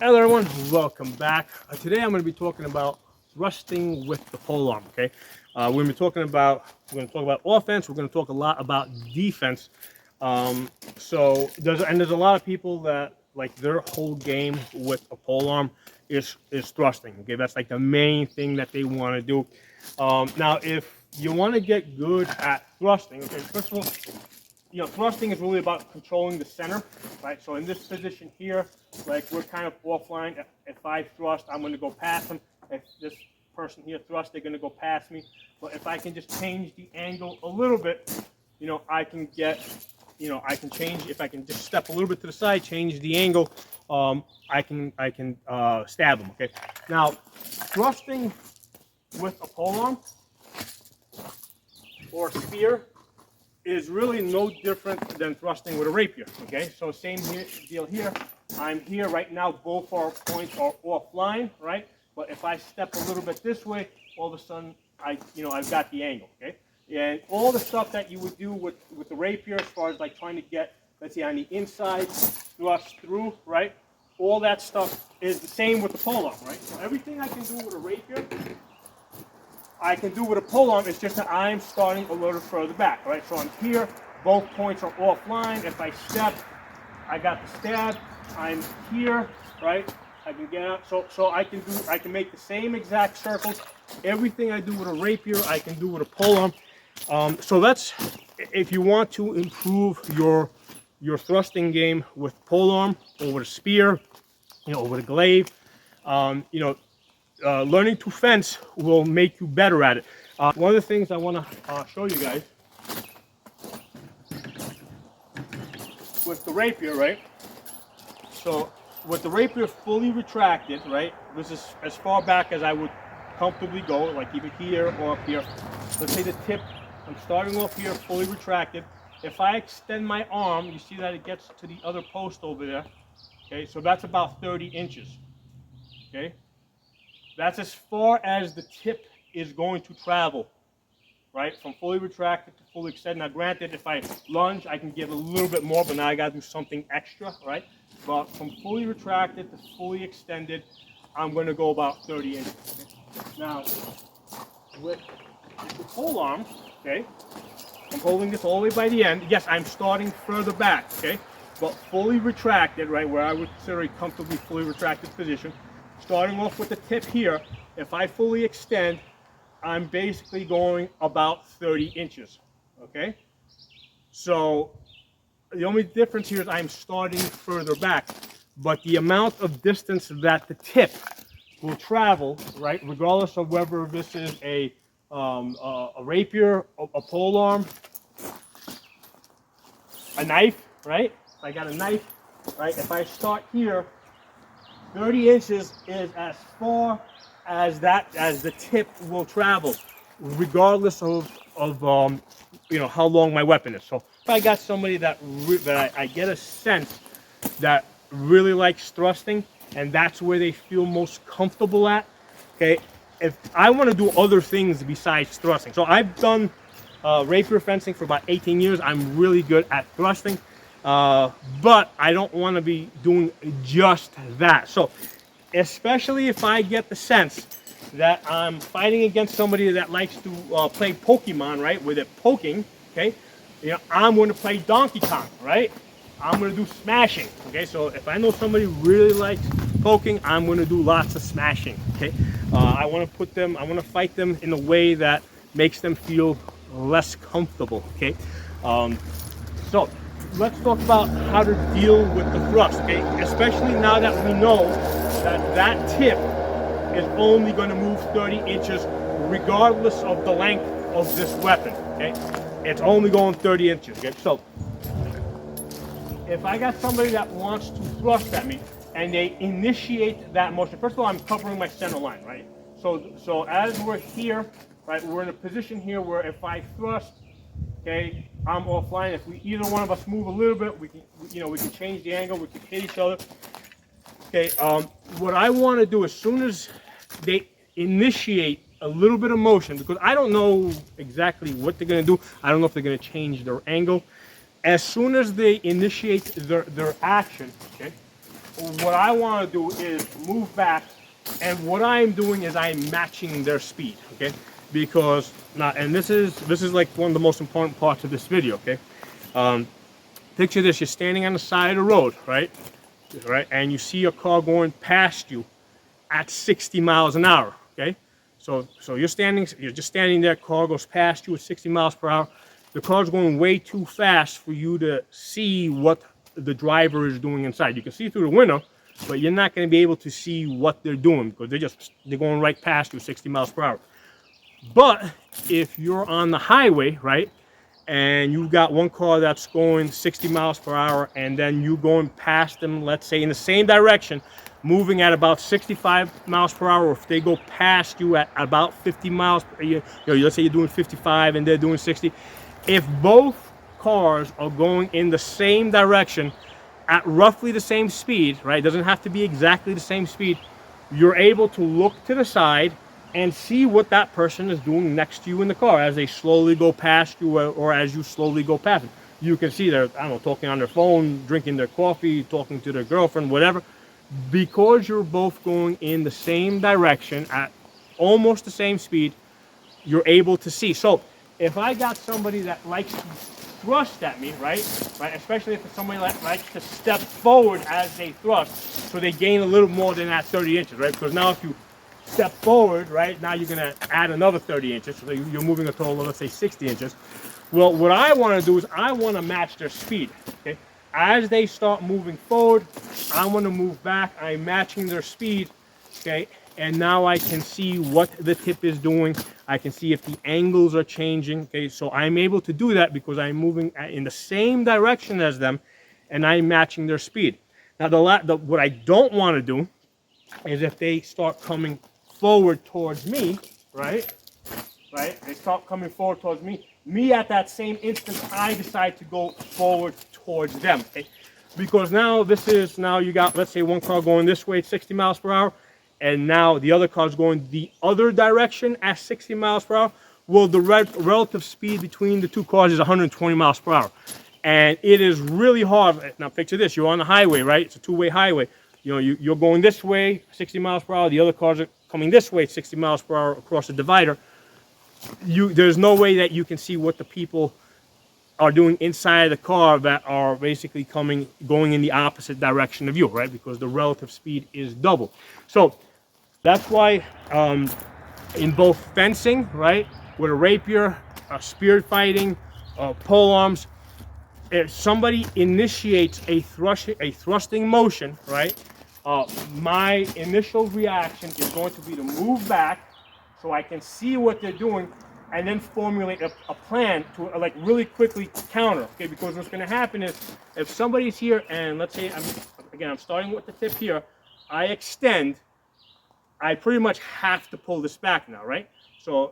Hello everyone, welcome back. Today I'm going to be talking about thrusting with the polearm. Okay, we're going to talk about offense. We're going to talk a lot about defense. There's a lot of people that like their whole game with a polearm is thrusting. Okay, that's like the main thing that they want to do. Now, if you want to get good at thrusting, okay, first of all, thrusting is really about controlling the center, right? So in this position here, like we're kind of offline. If I thrust, I'm going to go past them. If this person here thrusts, they're going to go past me. But if I can just change the angle a little bit, I can get, I can change. If I can just step a little bit to the side, change the angle, I can stab them. Okay. Now, thrusting with a polearm or a spear is really no different than thrusting with a rapier. Okay, so same deal here. I'm here right now. Both our points are offline, right? But if I step a little bit this way, all of a sudden I've got the angle. Okay, and all the stuff that you would do with the rapier, as far as like trying to get, let's say, on the inside, thrust through, right? All that stuff is the same with the polearm, right? So everything I can do with a rapier, I can do with a polearm. It's just that I'm starting a little further back, right? So I'm here, both points are offline. If I step, I got the stab. I'm here, right? I can get out. So I can make the same exact circles. Everything I do with a rapier, I can do with a polearm. So that's, if you want to improve your thrusting game with polearm or with a spear, with a glaive, learning to fence will make you better at it. One of the things I want to show you guys with the rapier, right? So with the rapier fully retracted, right? This is as far back as I would comfortably go, like either here or up here. Let's say the tip, I'm starting off here, fully retracted. If I extend my arm, you see that it gets to the other post over there. Okay, so that's about 30 inches. Okay. That's as far as the tip is going to travel, right? From fully retracted to fully extended. Now, granted, if I lunge, I can give a little bit more, but now I got to do something extra, right? But from fully retracted to fully extended, I'm going to go about 30 inches. Okay? Now, with the polearm, okay, I'm holding this all the way by the end. Yes, I'm starting further back, okay? But fully retracted, right, where I would consider a comfortably fully retracted position. Starting off with the tip here, if I fully extend, I'm basically going about 30 inches, okay? So the only difference here is I'm starting further back, but the amount of distance that the tip will travel, right, regardless of whether this is a rapier, a polearm, a knife, right? If I got a knife, right, if I start here, 30 inches is as far as the tip will travel, regardless of how long my weapon is. So if I got somebody that I get a sense that really likes thrusting, and that's where they feel most comfortable at. Okay, if I want to do other things besides thrusting, so I've done rapier fencing for about 18 years. I'm really good at thrusting. But I don't want to be doing just that. So, especially if I get the sense that I'm fighting against somebody that likes to play Pokemon, right, with it poking, okay, I'm going to play Donkey Kong, right? I'm going to do smashing, okay? So if I know somebody really likes poking, I'm going to do lots of smashing, okay? I want to fight them in a way that makes them feel less comfortable, okay? So let's talk about how to deal with the thrust, okay? Especially now that we know that tip is only going to move 30 inches regardless of the length of this weapon, okay? It's only going 30 inches, okay? So if I got somebody that wants to thrust at me and they initiate that motion, first of all, I'm covering my center line, right? So as we're here, right, we're in a position here where if I thrust, okay, I'm offline. If either one of us move a little bit, we can change the angle. We can hit each other. Okay. What I want to do as soon as they initiate a little bit of motion, because I don't know exactly what they're going to do. I don't know if they're going to change their angle. As soon as they initiate their action, okay, what I want to do is move back, and what I'm doing is I'm matching their speed, okay? Because now, and this is like one of the most important parts of this video, okay? Picture this: you're standing on the side of the road, right? And you see a car going past you at 60 miles an hour, okay? So you're just standing there, car goes past you at 60 miles per hour. The car's going way too fast for you to see what the driver is doing inside. You can see through the window, but you're not going to be able to see what they're doing because they're going right past you 60 miles per hour. But if you're on the highway, right, and you've got one car that's going 60 miles per hour, and then you going past them, let's say in the same direction, moving at about 65 miles per hour, or if they go past you at about 50 miles, let's say you're doing 55 and they're doing 60, if both cars are going in the same direction at roughly the same speed, right, it doesn't have to be exactly the same speed, you're able to look to the side and see what that person is doing next to you in the car as they slowly go past you, or as you slowly go past them. You can see they're, I don't know, talking on their phone, drinking their coffee, talking to their girlfriend, whatever. Because you're both going in the same direction at almost the same speed, you're able to see. So if I got somebody that likes to thrust at me, right, especially if it's somebody that likes to step forward as they thrust, so they gain a little more than that 30 inches, right? Because now if you step forward, right, now you're going to add another 30 inches, so you're moving a total of, let's say, 60 inches. Well, what I want to do is I want to match their speed, okay? As they start moving forward, I want to move back. I'm matching their speed, okay? And now I can see what the tip is doing. I can see if the angles are changing, okay? So I'm able to do that because I'm moving in the same direction as them, and I'm matching their speed. Now, what I don't want to do is if they start coming forward towards me, right? They start coming forward towards me. Me at that same instant, I decide to go forward towards them, okay? Because now you got, let's say, one car going this way, 60 miles per hour, and now the other car's going the other direction at 60 miles per hour. Well, the relative speed between the two cars is 120 miles per hour. And it is really hard. Now picture this, you're on the highway, right? It's a two-way highway. You know, you're going this way, 60 miles per hour, the other cars are coming this way, 60 miles per hour across the divider. There's no way that you can see what the people are doing inside the car that are basically going in the opposite direction of you, right? Because the relative speed is double. So that's why in both fencing, right, with a rapier, spear fighting, pole arms, if somebody initiates a thrusting motion, right, my initial reaction is going to be to move back so I can see what they're doing, and then formulate a plan to like really quickly counter, okay? Because what's going to happen is if somebody's here and let's say I'm starting with the tip here, I extend, I pretty much have to pull this back now, right? So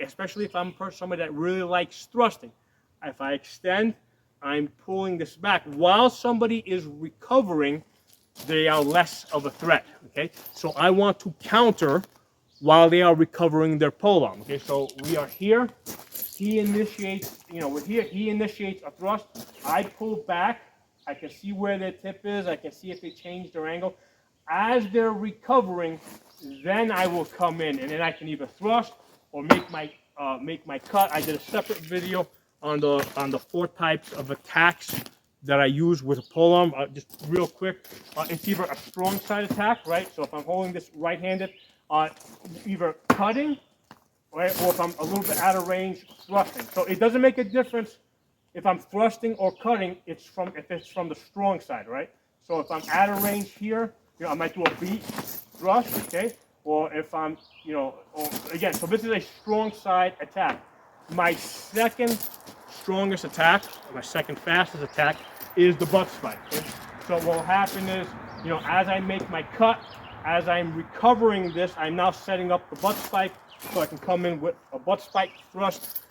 especially if I'm somebody that really likes thrusting, if I extend, I'm pulling this back. While somebody is recovering, they are less of a threat, okay? So I want to counter while they are recovering their polearm, okay? So we are here, he initiates, we're here, he initiates a thrust, I pull back, I can see where their tip is, I can see if they change their angle. As they're recovering, then I will come in, and then I can either thrust or make my cut. I did a separate video on the 4 types of attacks that I use with a polearm. Just real quick, it's either a strong side attack, right? So if I'm holding this right-handed, either cutting, right, or if I'm a little bit out of range, thrusting. So it doesn't make a difference if I'm thrusting or cutting. If it's from the strong side, right? So if I'm out of range here, I might do a beat thrust, okay? Or if I'm, again, so this is a strong side attack. My second strongest attack, or my second fastest attack, is the butt spike. Okay? So what will happen is, as I make my cut, as I'm recovering this, I'm now setting up the butt spike so I can come in with a butt spike thrust.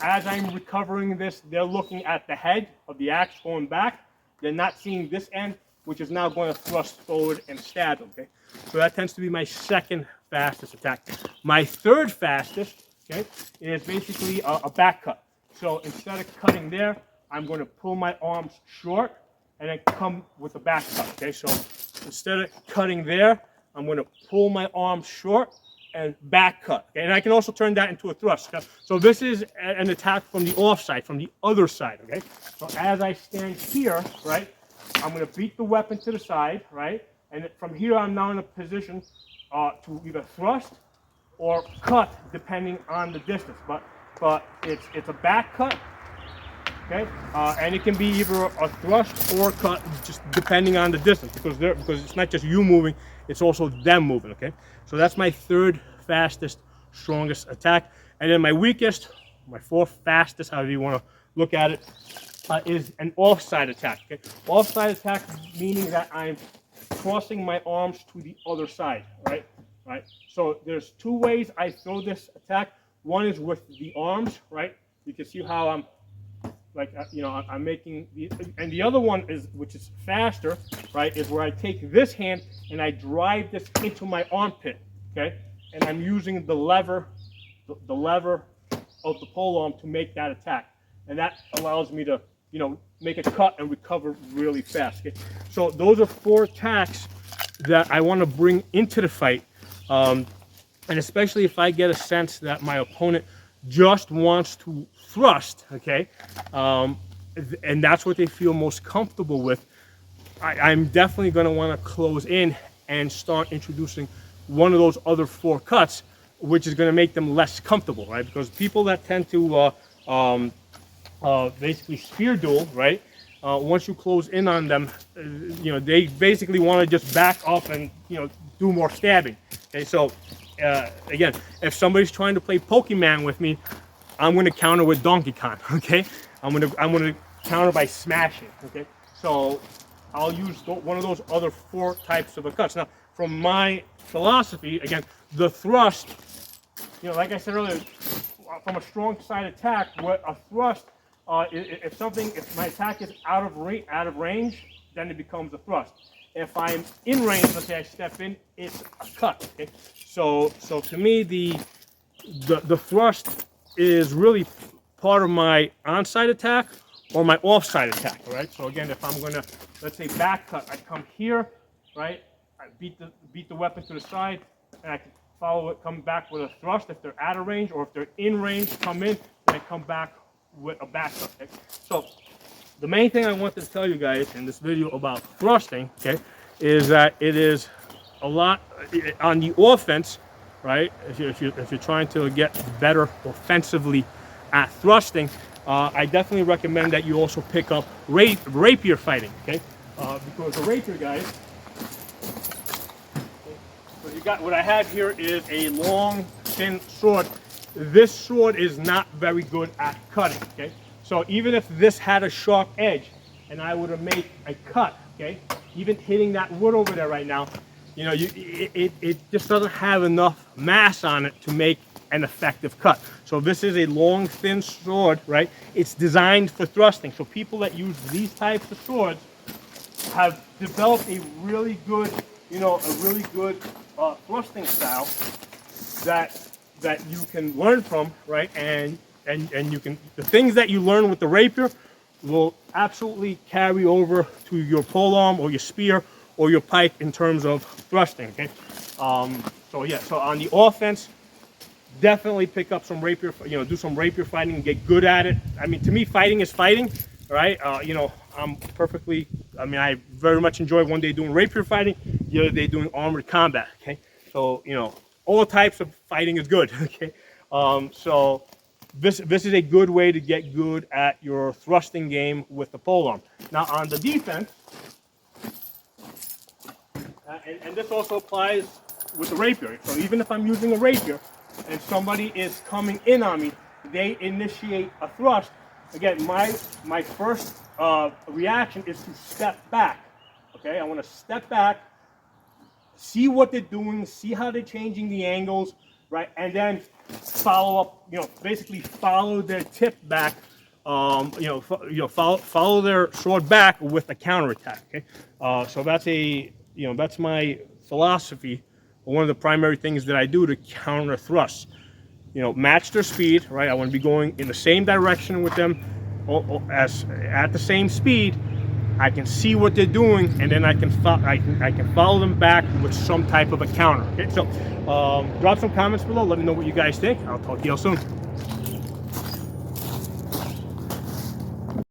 As I'm recovering this, they're looking at the head of the axe going back. They're not seeing this end, which is now going to thrust forward and stab them, okay? So that tends to be my second fastest attack. My third fastest, okay, is basically a back cut. So instead of cutting there, I'm going to pull my arms short, and then come with a back cut, okay? So instead of cutting there, I'm gonna pull my arm short and back cut, okay? And I can also turn that into a thrust. Okay? So this is an attack from the offside, from the other side, okay? So as I stand here, right, I'm gonna beat the weapon to the side, right? And from here, I'm now in a position to either thrust or cut, depending on the distance. But it's a back cut, okay? And it can be either a thrust or a cut, just depending on the distance, because it's not just you moving, it's also them moving, okay? So that's my third fastest, strongest attack. And then my weakest, my fourth fastest, however you want to look at it, is an offside attack, okay? Offside attack meaning that I'm crossing my arms to the other side, right? Right. So there's two ways I throw this attack. One is with the arms, right? You can see how I'm, like, you know, I'm making and the other one is, which is faster, right? Is where I take this hand and I drive this into my armpit, okay? And I'm using the lever of the polearm to make that attack, and that allows me to, you know, make a cut and recover really fast. Okay? So those are 4 attacks that I want to bring into the fight. And especially if I get a sense that my opponent just wants to thrust, okay, and that's what they feel most comfortable with, I'm definitely going to want to close in and start introducing one of those other 4 cuts, which is going to make them less comfortable, right? Because people that tend to basically spear duel, right? Once you close in on them, you know, they basically want to just back up and, you know, do more stabbing. Okay, so again, if somebody's trying to play Pokemon with me, I'm going to counter with Donkey Kong. Okay, I'm going to counter by smashing. Okay, so I'll use one of those other 4 types of cuts. Now, from my philosophy, again, the thrust, you know, like I said earlier, from a strong side attack, what a thrust, if my attack is out of range, then it becomes a thrust. If I'm in range, let's say I step in, it's a cut. Okay? So to me, the thrust is really part of my onside attack or my offside attack. All right. So again, if I'm gonna, let's say, back cut, I come here, right? I beat the weapon to the side, and I can follow it, come back with a thrust if they're out of range, or if they're in range, come in, and I come back with a back cut. Okay? So the main thing I want to tell you guys in this video about thrusting, okay, is that it is a lot on the offense, right? If you're trying to get better offensively at thrusting, I definitely recommend that you also pick up rapier fighting, okay? Because the rapier, guys, so you got what I have here is a long, thin sword. This sword is not very good at cutting, okay? So even if this had a sharp edge and I were to make a cut, okay, even hitting that wood over there right now, you know, it just doesn't have enough mass on it to make an effective cut. So this is a long, thin sword, right? It's designed for thrusting. So people that use these types of swords have developed a really good, you know, thrusting style that you can learn from, right? And you can, the things that you learn with the rapier will absolutely carry over to your polearm or your spear or your pike in terms of thrusting, okay? So yeah, so on the offense, definitely pick up some rapier, you know, do some rapier fighting and get good at it. I mean, to me, fighting is fighting, right? You know, I very much enjoy one day doing rapier fighting, the other day doing armored combat, okay? So, you know, all types of fighting is good, okay? So this is a good way to get good at your thrusting game with the polearm. Now on the defense, and this also applies with the rapier. So even if I'm using a rapier and somebody is coming in on me, they initiate a thrust. Again, my first reaction is to step back. Okay, I want to step back, see what they're doing, see how they're changing the angles, right, and then follow up. You know, basically follow their tip back. Follow their sword back with a counterattack. Okay, so that's my philosophy. One of the primary things that I do to counter thrust. You know, match their speed, right? I want to be going in the same direction with them, as at the same speed. I can see what they're doing, and then I can follow them back with some type of a counter. Okay, so drop some comments below. Let me know what you guys think. I'll talk to you all soon.